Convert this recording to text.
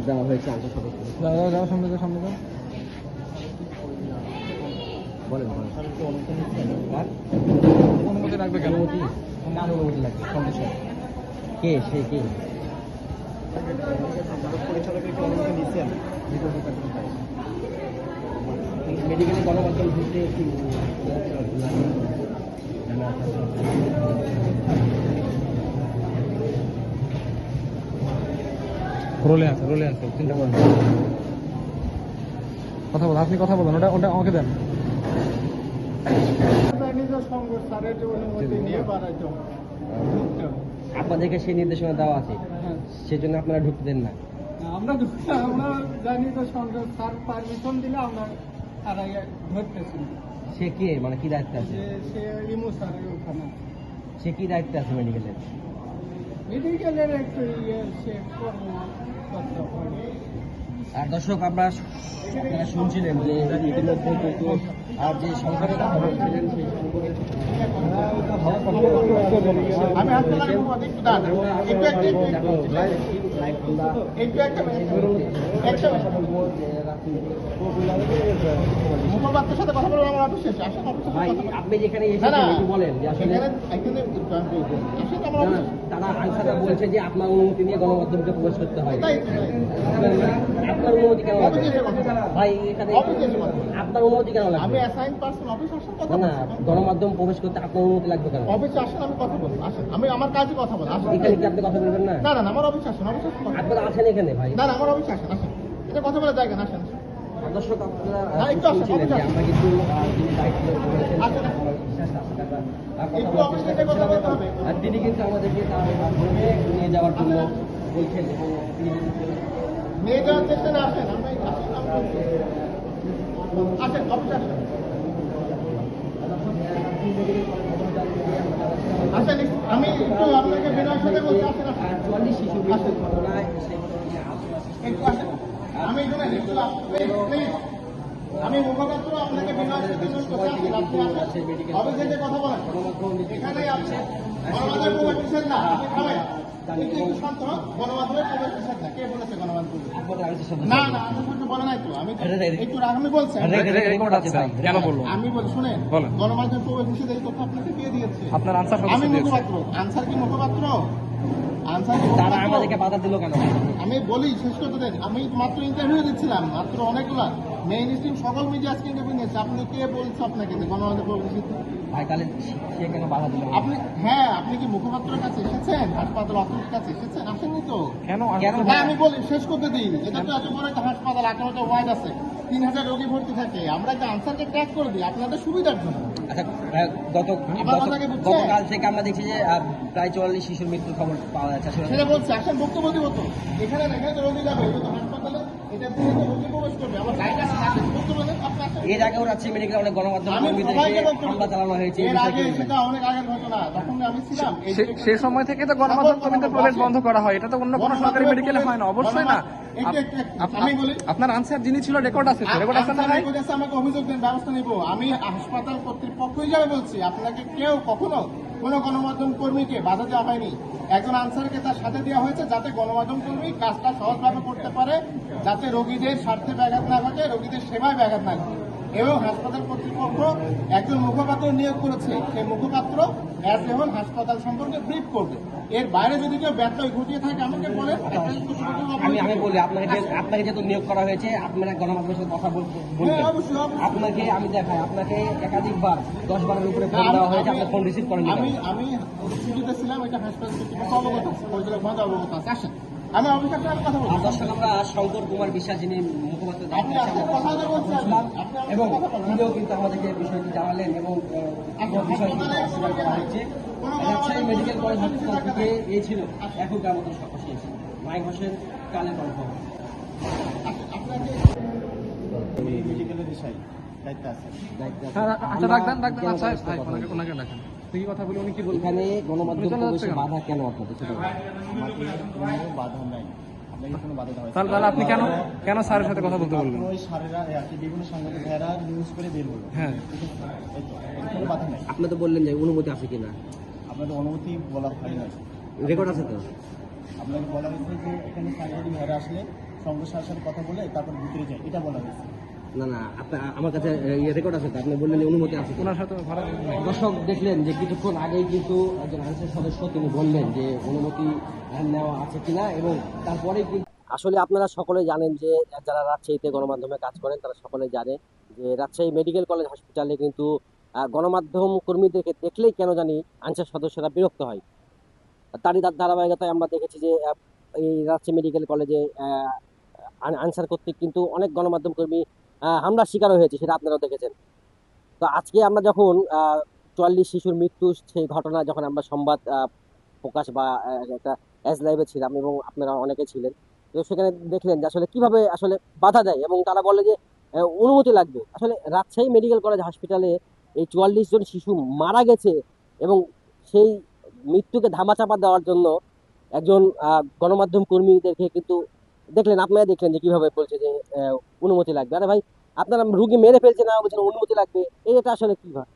দেওয়া হয়েছে আনসার সদস্য। সামনে বলেন অনুমতি লাগবে কেন? অনুমতি লাগবে সদস্য কে সে কে মেডিকেলে গণমাধ্যম ঘুরতে একটু রোলে আছে চিন্তা করেন। কথা বলেন, আপনি কথা বলেন, ওটা আমাকে দেন। আপনাদেরকে সেই নির্দেশনা দেওয়া আছে, সেজন্য আপনারা ঢুকতে দেন না। আমরা জানি তো সংসদ স্যার পারমিশন দিলে আমরা ধরতেছি। সে কে, মানে কি দায়িত্ব আছে? সে ইমু স্যার ওখানে সে কি দায়িত্ব আছে মেডিকেলের? মেডিকেলের একটু সে কর্মকর্তা। আর দর্শক, আপনারা শুনছিলেন যে ইতিমধ্যে কিন্তু আর যে সংখ্যাটা ছিলেন সেই আপনি যেখানে বলেন যে আসলে তারা আনসাররা বলছে যে আপনার অনুমতি নিয়ে গণমাধ্যমকে প্রবেশ করতে হয়। আপনার অনুমতি কেন লাগবে ভাই? এখানে আপনার অনুমতি কেন লাগবে? আমি অ্যাসাইন পারসন অফিস আসেন কথা না, গণমাধ্যম প্রবেশ করতে আপনার অনুমতি লাগবে কেন? অফিসে আসেন, আমি কথা বলবো। আসেন, আমি আমার কাজে কথা বলবো। এখানে কি আপনি কথা বলবেন না? না না, আমার অফিস আসেন, আপনারা আছেন এখানে ভাই? না না, আমার অফিস আসেন, আসেন, এটা কথা বলে জায়গা না, আসেন। দর্শক, আপনারা একটু আসেন, শুনছিলেন যে আমরা কিন্তু যিনি দায়িত্ব করেছেন আর তিনি কিন্তু আমাদেরকে তার রুমে নিয়ে যাওয়ার জন্য বলছেন এবং নিয়ে যাওয়ার চেষ্টা না, আসেন, আসেন, অফিস আসেন। আচ্ছা, আমি একটু আপনাকে বিনয়ের সাথে বলছি, আসেন, আসেন। 44 শিশু মৃত্যুর ঘটনায় একটু আসেন, আমি এখানে একটু প্লিজ, আমি মুখপাত্র আপনাকে বিনয়ের সাথে বলছি, আসেন, আপনি আসেন, অফিসে যে কথা বলেন এখানেই আছে। গণমাধ্যমের প্রবেশ নিষেধ না, আপনি থামেন, একটু শান্ত হন। গণমাধ্যমের প্রবেশ নিষেধ না, কে বলেছে গণমাধ্যম? না না, আমি বলে নাই তো, আমি একটু আমি বলছি, কেন বলবো? আমি বলি, শুনেন, গণমাধ্যমের প্রবেশ নিষেধ এই তথ্য আপনাকে কে দিয়েছে? আপনার আনসার আমি মুখপাত্র। আনসার কি মুখপাত্র? তারা আমাদেরকে বাধা দিল কেন? আমি বলি, শেষ করতে দেন। আমি মাত্র ইন্টারভিউ দিচ্ছিলাম, মাত্র অনেকগুলা মেইন স্ট্রিম সকল মিডিয়া আজকে ইন্টারভিউ নিয়েছে। আপনি কে বলছে আপনাকে যে গণমাধ্যম প্রবেশ? ভাই তাহলে সে কেন বাধা দিল? আপনি, হ্যাঁ, আপনি কি মুখপাত্রের কাছে এসেছেন? হাসপাতাল অথরিটির কাছে এসেছেন? আসেননি তো। কেন? হ্যাঁ, আমি বলি, শেষ করতে দিই। এটা তো এত বড় একটা হাসপাতাল, 18টা ওয়ার্ড আছে, 3000 রোগী ভর্তি থাকে। আমরা একটা আনসারকে ট্র্যাক করে দিই আপনাদের সুবিধার জন্য। আচ্ছা, গতকাল থেকে আমরা দেখছি যে প্রায় 44 শিশুর মৃত্যুর খবর পাওয়া যাচ্ছে। সেটা বলছে, আসেন, বক্তব্য দিব তো। এখানে তো রোগী যাবে, এটা তো হাসপাতালে, এটা দিয়ে তো রোগী প্রবেশ করবে। আমার লাইট আছে, আসেন, বক্তব্য দেন। এর আগেও রাজশাহী মেডিকেল অনেক গণমাধ্যম হামলা চালানো হয়েছে। এর আগে সেটা অনেক আগের ঘটনা, তখন আমি ছিলাম। সেই সময় থেকে তো গণমাধ্যম কর্মীদের প্রবেশ বন্ধ করা হয়, এটা তো অন্য কোনো সরকারি মেডিকেলে হয় না। অবশ্যই না। আমি বলি, আপনার আনসার যিনি ছিল রেকর্ড আছে, রেকর্ড আছে না? আমাকে অভিযোগ দেন, ব্যবস্থা নিব। আমি হাসপাতাল কর্তৃপক্ষ হিসাবে বলছি, আপনাকে কেউ কখনো কোনো গণমাধ্যম কর্মীকে বাধা দেওয়া হয়নি। একজন আনসারকে তার সাথে দেওয়া হয়েছে যাতে গণমাধ্যম কর্মী কাজটা সহজভাবে করতে পারে, যাতে রোগীদের স্বার্থে ব্যাঘাত না ঘটে, রোগীদের সেবায় ব্যাঘাত না ঘটে। এবং হাসপাতাল কর্তৃপক্ষ একজন মুখপাত্র নিয়োগ করেছে, সেই মুখপাত্র এখন হাসপাতাল সম্পর্কে ব্রিফ করবে। এর বাইরে যদি কেউ ব্যত্যয় ঘটিয়ে থাকে আমাকে বলেন। আমি বলি, আপনাকে যেহেতু নিয়োগ করা হয়েছে, আপনারা গণমাধ্যমের সাথে কথা বলবেন। আপনাকে আমি দেখাই, আপনাকে একাধিকবার 10 বারের উপরে ফোন দেওয়া হয়েছে, আপনার ফোন রিসিভ করেন। আমি ছুটিতে ছিলাম, এটা হাসপাতাল কর্তৃপক্ষ অবগত আছে, পরিচালক মহোদয় অবগত আছে। আসেন, আমি অফিসার সাথে কথা বলবো। দর্শক, আমরা শঙ্কর কুমার বিশ্বাস, যিনি মুখপাত্র, এবং তিনিও কিন্তু আমাদেরকে বিষয়টি জানালেন এবং বিষয়টি অস্বীকার করা হয়েছে। রাজশাহী মেডিকেল কলেজ হাসপাতাল থেকে এই ছিল এখনকার মতো শেষ। মাইক হোসেন, কালের কণ্ঠ। মেডিকেলের বিষয় দায়িত্ব আছে। কথা বলি, উনি কি বলবেন? এখানে গণমাধ্যম প্রবেশে বাধা কেন আপনাদের? বাধা নাই, কোনো বাধা দেওয়া হয়েছে। তাহলে আপনি কেন স্যারের সাথে কথা বলতে বলবেন? ওই স্যারেরা বিভিন্ন সাংবাদিক ভাইয়েরা নিউজ করে বের হলো। হ্যাঁ, এই তো, কোনো বাধা নাই। আপনি তো বললেন যে অনুমতি আছে কিনা, আপনাদের অনুমতি বলা হয় না, রেকর্ড আছে তো? আপনাকে বলা হয়েছে যে এখানে সাংবাদিক ভাইয়েরা আসলে সংঘর্ষের সাথে কথা বলে তারপর ভিতরে যাই, এটা বলা হয়েছে। না না, আপনার আমার কাছে রেকর্ড আছে তো, আপনি বললেন যে অনুমতি আছে। ওনার সাথে ভাড়া দর্শক দেখলেন যে কিছুক্ষণ আগেই কিন্তু একজন আনসার সদস্য তিনি বললেন যে অনুমতি নেওয়া আছে কিনা, এবং তারপরেই কিন্তু আসলে আপনারা সকলে জানেন যে যারা রাজশাহীতে গণমাধ্যমে কাজ করেন তারা সকলে জানে যে রাজশাহী মেডিকেল কলেজ হসপিটালে কিন্তু গণমাধ্যম কর্মীদেরকে দেখলেই কেন জানি আনসার সদস্যরা বিরক্ত হয়। তারই ধারাবাহিকতায় আমরা দেখেছি যে এই রাজশাহী মেডিকেল কলেজে আনসার কর্তৃক কিন্তু অনেক গণমাধ্যম কর্মী হামলার শিকার হয়েছে, সেটা আপনারাও দেখেছেন। তো আজকে আমরা যখন 44 শিশুর মৃত্যু সেই ঘটনা যখন আমরা সংবাদ প্রকাশ বা একটা এজ লাইভে ছিলাম এবং আপনারা অনেকে ছিলেন, তো সেখানে দেখলেন যে আসলে কিভাবে আসলে বাধা দেয় এবং তারা বলে যে অনুমতি লাগবে। আসলে রাজশাহী মেডিকেল কলেজ হসপিটালে এই 44 জন শিশু মারা গেছে এবং সেই মৃত্যুকে ধামাচাপা দেওয়ার জন্য একজন গণমাধ্যম কর্মীদেরকে কিন্তু দেখলেন, আপনারা দেখলেন যে কিভাবে বলছে যে অনুমতি লাগবে। আরে ভাই, আপনারা রুগী মেরে ফেলছে না, বলছেন অনুমতি লাগবে, এটা আসলে কি ভাবে?